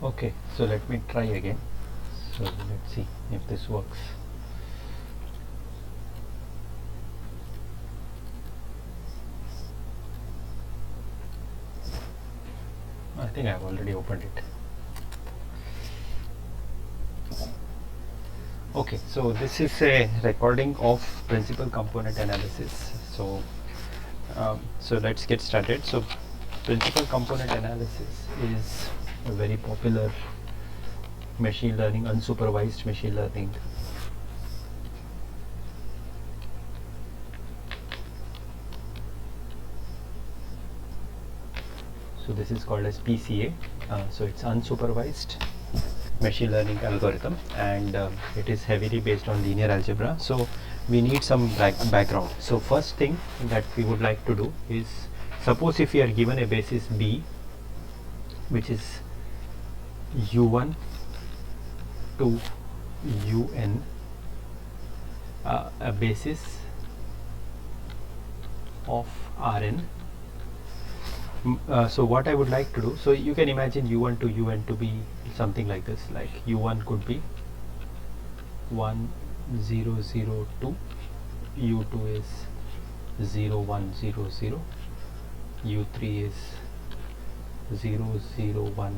Okay, so let me try again. So let's see if this works. I think I've already opened it. Okay, so this is a recording of principal component analysis. So let's get started. So principal component analysis is a very popular machine learning, unsupervised machine learning so this is called as PCA. So it's unsupervised machine learning algorithm, and it is heavily based on linear algebra. So we need some background. So first thing that we would like to do is, suppose if we are given a basis B, which is u1 to un, a basis of Rn. So what I would like to do, so you can imagine u1 to un to be something like this, like u1 could be 1 0 0 2, u2 is 0 1 0 0, u3 is 0 0 1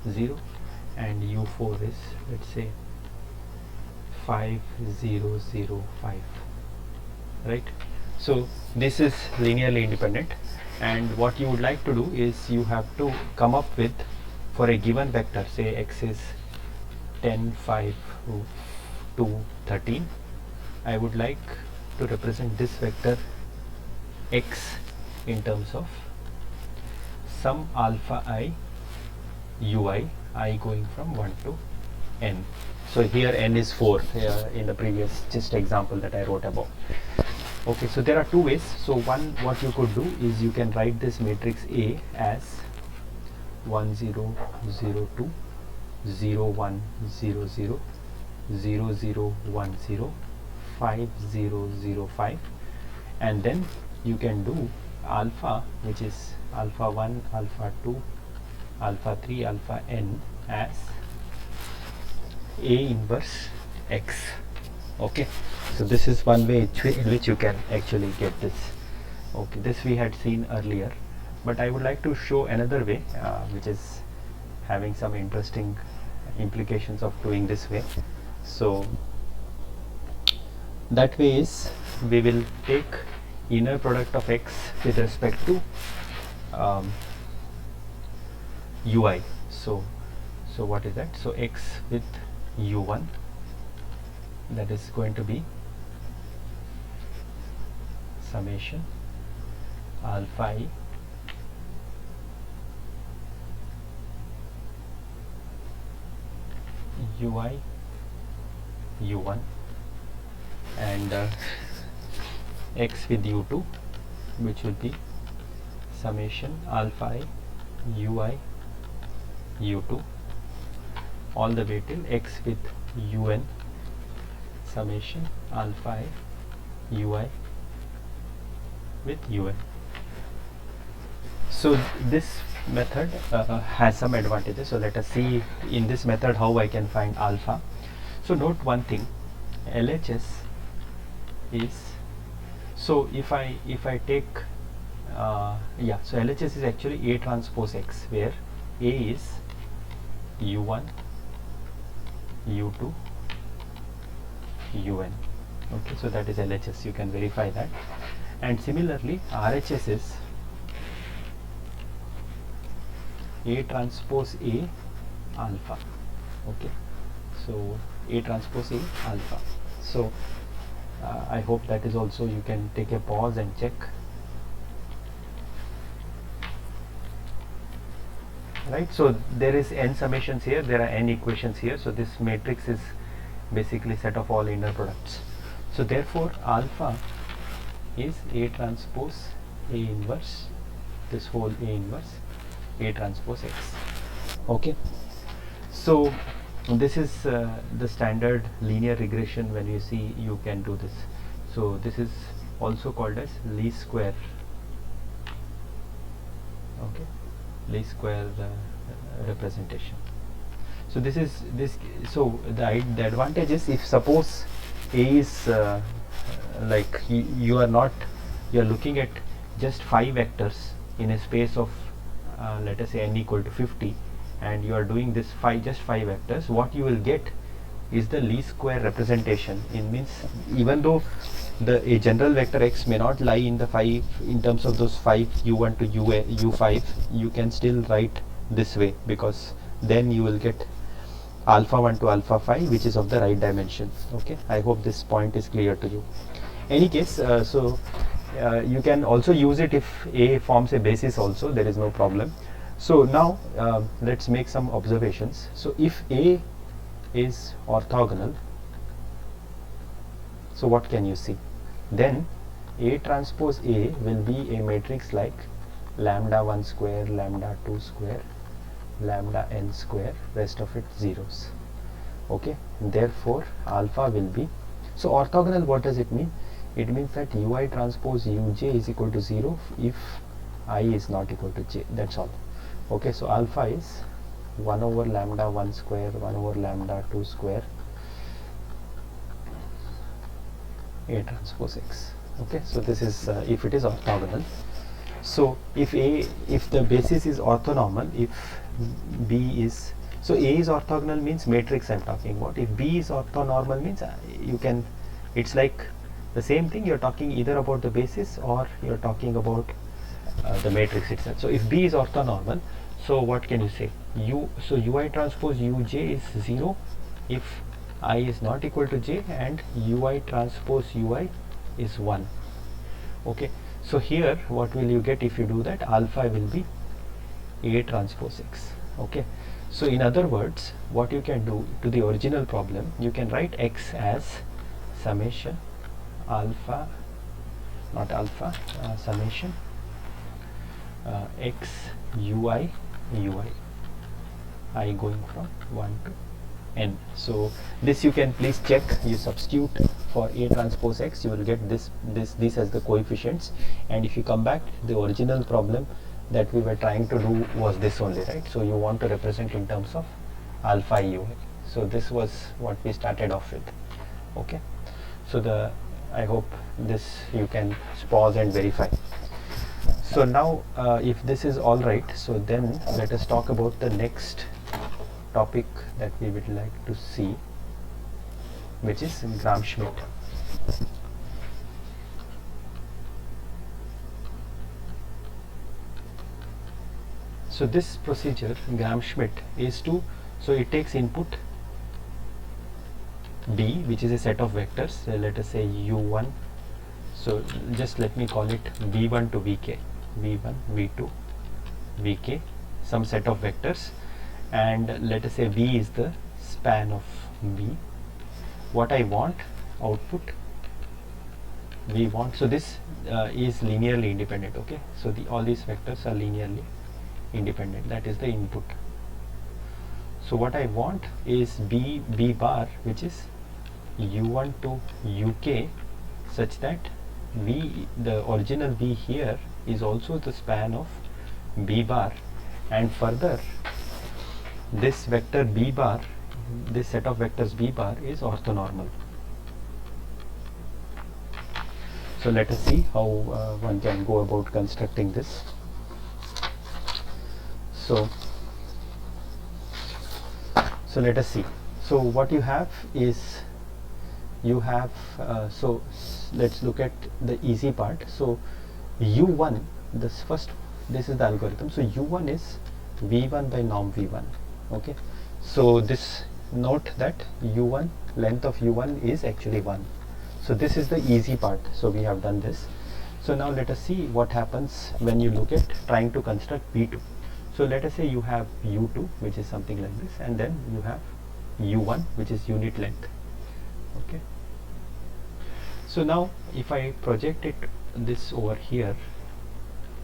0, and u4 is, let's say, 5 0 0 5, right? So this is linearly independent, and what you would like to do is you have to come up with, for a given vector, say x is 10 5 2 13, I would like to represent this vector x in terms of some alpha I ui, I going from 1 to n. So here n is 4 in the previous just example that I wrote above. Okay, so there are two ways. So one, what you could do is you can write this matrix A as 1 0 0 2 0 1 0 0 0 0 1 0 5 0 0 5, and then you can do alpha, which is alpha 1 alpha 2 alpha 3 alpha n, as A inverse x. Okay, so this is one way in which you can actually get this. Okay, this we had seen earlier, but I would like to show another way which is having some interesting implications of doing this way. So that way is, we will take inner product of x with respect to ui. So what is that? So x with u1, that is going to be summation alpha I ui u1, and x with u2, which would be summation alpha I ui u2, all the way till x with un, summation alpha I ui with un. So this method has some advantages. So let us see in this method how I can find alpha. So note one thing, LHS is, so if I take so LHS is actually A transpose X, where A is u1 u2 un. Okay, so that is LHS, you can verify that. And similarly RHS is A transpose A alpha. Okay, so A transpose A alpha. So I hope that is also, you can take a pause and check. Right, so there is n summations here, there are n equations here, so this matrix is basically set of all inner products. So therefore alpha is A transpose A inverse, this whole A inverse A transpose X. Okay, so this is the standard linear regression. When you see, you can do this. So this is also called as least square. Okay, least square representation. So this is this. So the advantage is, if suppose A is like you are not, you are looking at just 5 vectors in a space of let us say n equal to 50, and you are doing this just 5 vectors, what you will get is the least square representation. It means even though a general vector x may not lie in the 5 in terms of those 5 u1 to u5, you can still write this way, because then you will get alpha 1 to alpha 5, which is of the right dimension. Okay, I hope this point is clear to you. Any case, you can also use it if A forms a basis also, there is no problem. So now let's make some observations. So if A is orthogonal, so what can you see? Then A transpose A will be a matrix like lambda 1 square, lambda 2 square, lambda n square, rest of it zeros. Okay, therefore alpha will be, so orthogonal, what does it mean? It means that ui transpose uj is equal to 0 if I is not equal to j, that's all. Okay, so alpha is 1 over lambda 1 square, 1 over lambda 2 square, A transpose x. Okay, so this is if it is orthogonal. So if the basis is orthonormal, if B is, so A is orthogonal means matrix I am talking about. If B is orthonormal means you can, it's like the same thing, you are talking either about the basis or you are talking about the matrix itself. So if B is orthonormal, so what can you say? So ui transpose uj is 0 if I is not equal to j, and ui transpose ui is 1. Okay, so here what will you get if you do that? Alpha will be A transpose x. Okay, so in other words, what you can do to the original problem, you can write x as summation alpha, not alpha, summation x ui I going from 1 to n. So this you can please check, you substitute for A transpose x, you will get this as the coefficients, and if you come back, the original problem that we were trying to do was this only, right? So you want to represent in terms of alpha ui. So this was what we started off with. Okay, so I hope this you can pause and verify. So now if this is all right, so then let us talk about the next topic that we would like to see, which is Gram-Schmidt. So this procedure, Gram-Schmidt, is to, so it takes input B, which is a set of vectors, let us say u1, so just let me call it v1 to vk, v1, v2, vk, some set of vectors, and let us say v is the span of B. What I want output, we want, so this is linearly independent. Okay, so all these vectors are linearly independent, that is the input. So what I want is b bar, which is u1 to uk, such that the original v here is also the span of b bar, and further this vector b bar, this set of vectors b bar is orthonormal. So let us see how one can go about constructing this. So let us see. So what you have is, you have so let's look at the easy part. So u1, this is the algorithm. So u1 is v1 by norm v1. Okay, so this, note that u1, length of u1 is actually 1. So this is the easy part. So we have done this. So now let us see what happens when you look at trying to construct v2. So let us say you have u2, which is something like this, and then you have u1, which is unit length. Okay, so now if I project this over here,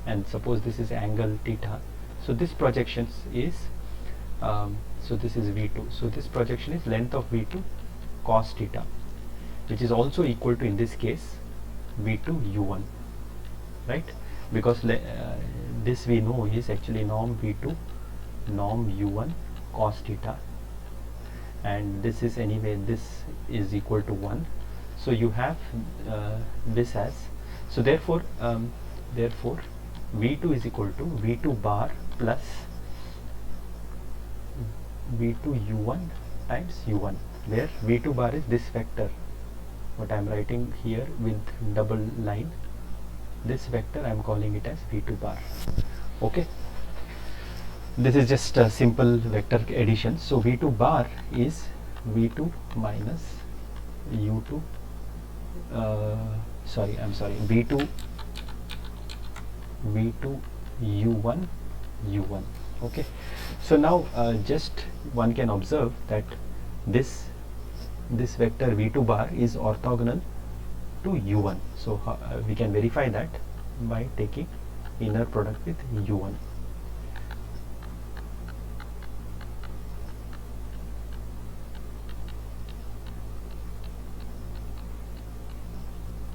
and suppose this is angle theta, so this projections is so this is v2, so this projection is length of v2 cos theta, which is also equal to, in this case, v2 u1, right? Because this we know is actually norm v2 norm u1 cos theta, and this is anyway, this is equal to 1. So you have this as, so therefore v2 is equal to v2 bar plus v2 u1 times u1, where v2 bar is this vector what I am writing here with double line. This vector I am calling it as v2 bar. Okay, this is just a simple vector addition. So v2 bar is v2 minus u2 v2 u1 u1. Okay, so now just one can observe that this vector v2 bar is orthogonal to u1. So we can verify that by taking inner product with u1.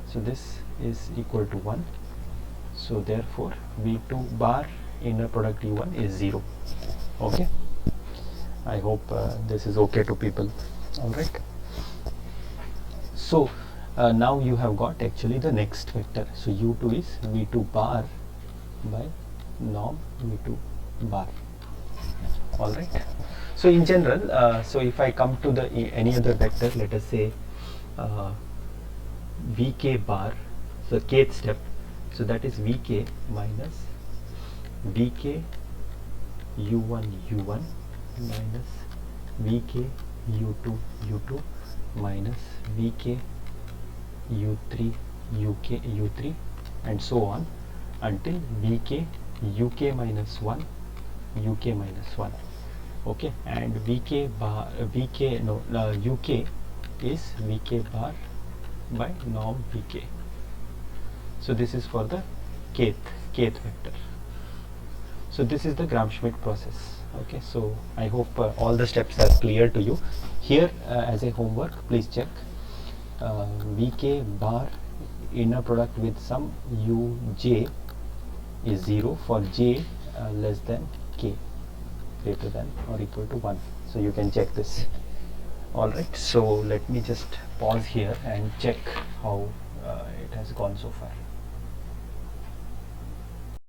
So this is equal to 1. So therefore v2 bar inner product u1 is 0. Okay, I hope this is okay to people. All right, so now you have got actually the next vector. So u2 is v2 bar by norm v2 bar. All right, so in general, so if I come to the any other vector, let us say vk bar, so kth step, so that is vk minus vk u1 u1 minus vk u2 u2 minus vk u3 uk u3, and so on until vk uk minus 1 uk minus 1. Okay, and vk bar uk is vk bar by norm vk. So this is for the kth vector. So this is the Gram-Schmidt process. Okay, so I hope all the steps are clear to you. Here as a homework, please check vk bar inner product with some uj is 0 for j less than k, greater than or equal to 1. So you can check this. All right, so let me just pause here and check how it has gone so far.